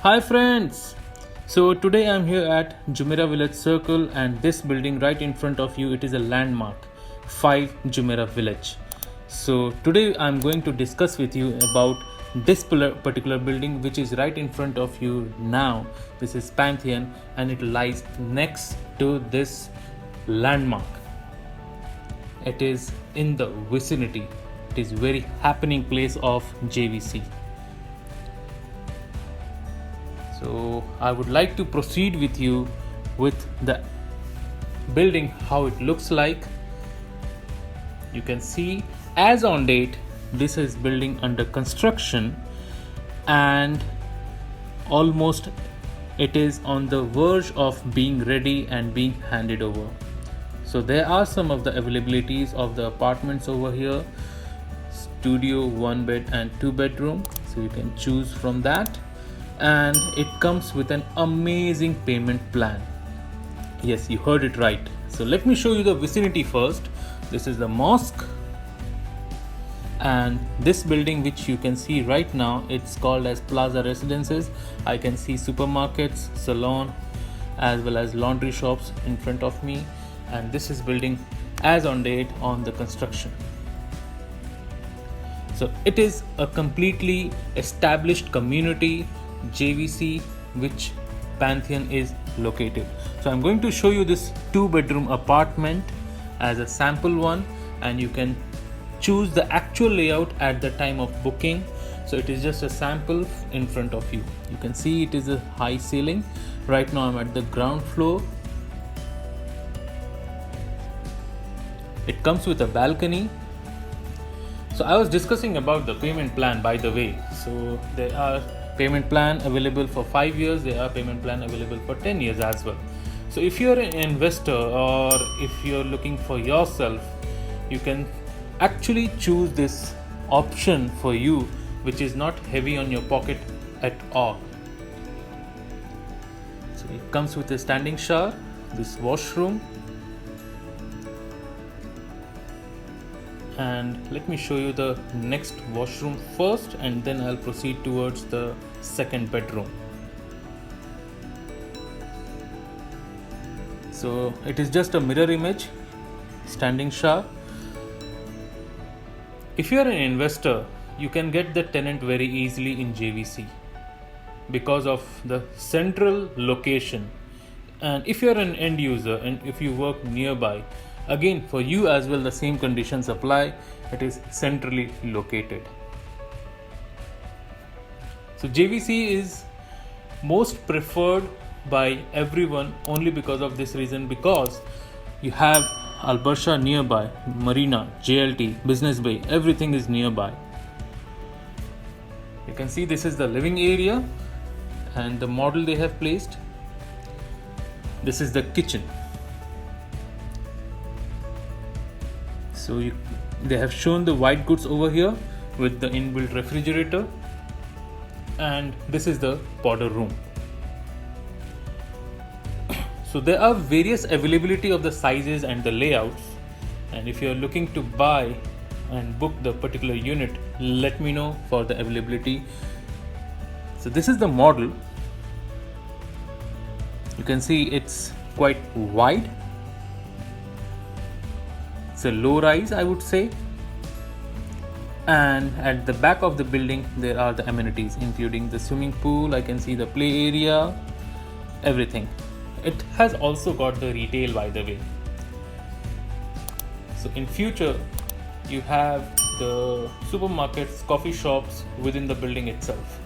Hi friends! So today I'm here at Jumeirah Village Circle, and this building right in front of you, it is a landmark 5 Jumeirah Village. So today I'm going to discuss with you about this particular building which is right in front of you now. This is Pantheon and it lies next to this landmark. It is in the vicinity. It is very happening place of JVC. So I would like to proceed with you with the building, how it looks like. You can see as on date this is building under construction and almost it is on the verge of being ready and being handed over. So there are some of the availabilities of the apartments over here. Studio, 1 bed and 2 bedroom, so you can choose from that. And it comes with an amazing payment plan. Yes, you heard it right. So let me show you the vicinity first. This is the mosque, and this building which you can see right now, it's called as Plaza Residences. I can see supermarkets, salon as well as laundry shops in front of me, and this is building as on date on the construction. So it is a completely established community, JVC, which Pantheon is located. So I'm going to show you this 2-bedroom apartment as a sample one, and you can choose the actual layout at the time of booking. So it is just a sample in front of you. You can see it is a high ceiling. Right now I'm at the ground floor. It comes with a balcony. So I was discussing about the payment plan, by the way. So there are payment plan available for 5 years, there are payment plan available for 10 years as well. So if you're an investor or if you're looking for yourself, you can actually choose this option for you, which is not heavy on your pocket at all. So it comes with a standing shower, this washroom, and let me show you the next washroom first, and then I'll proceed towards the second bedroom. So it is just a mirror image, standing shower. If you are an investor, you can get the tenant very easily in JVC because of the central location. And if you are an end user and if you work nearby, again for you as well the same conditions apply. It is centrally located. So JVC is most preferred by everyone only because of this reason, because you have Al Barsha nearby, Marina, JLT, Business Bay, everything is nearby. You can see this is the living area and the model they have placed. This is the kitchen. So they have shown the white goods over here with the inbuilt refrigerator, and this is the powder room. So there are various availability of the sizes and the layouts, and if you are looking to buy and book the particular unit, let me know for the availability. So this is the model. You can see it's quite wide. It's a low rise, I would say, and at the back of the building there are the amenities including the swimming pool. I can see the play area, everything. It has also got the retail, by the way. So in future you have the supermarkets, coffee shops within the building itself.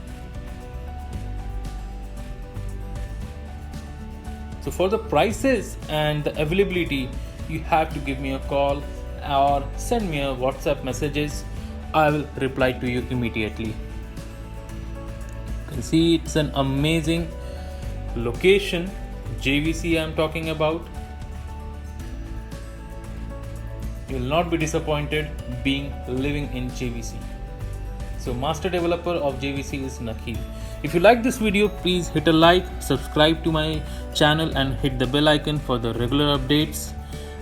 So for the prices and the availability, you have to give me a call or send me a WhatsApp messages. I will reply to you immediately. You can see it's an amazing location. JVC I'm talking about. You will not be disappointed being living in JVC. So master developer of JVC is Nakheel. If you like this video, please hit a like, subscribe to my channel and hit the bell icon for the regular updates.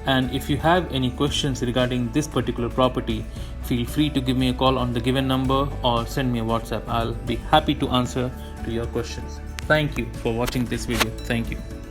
And if you have any questions regarding this particular property, feel free to give me a call on the given number or send me a WhatsApp. I'll be happy to answer to your questions. Thank you for watching this video. Thank you.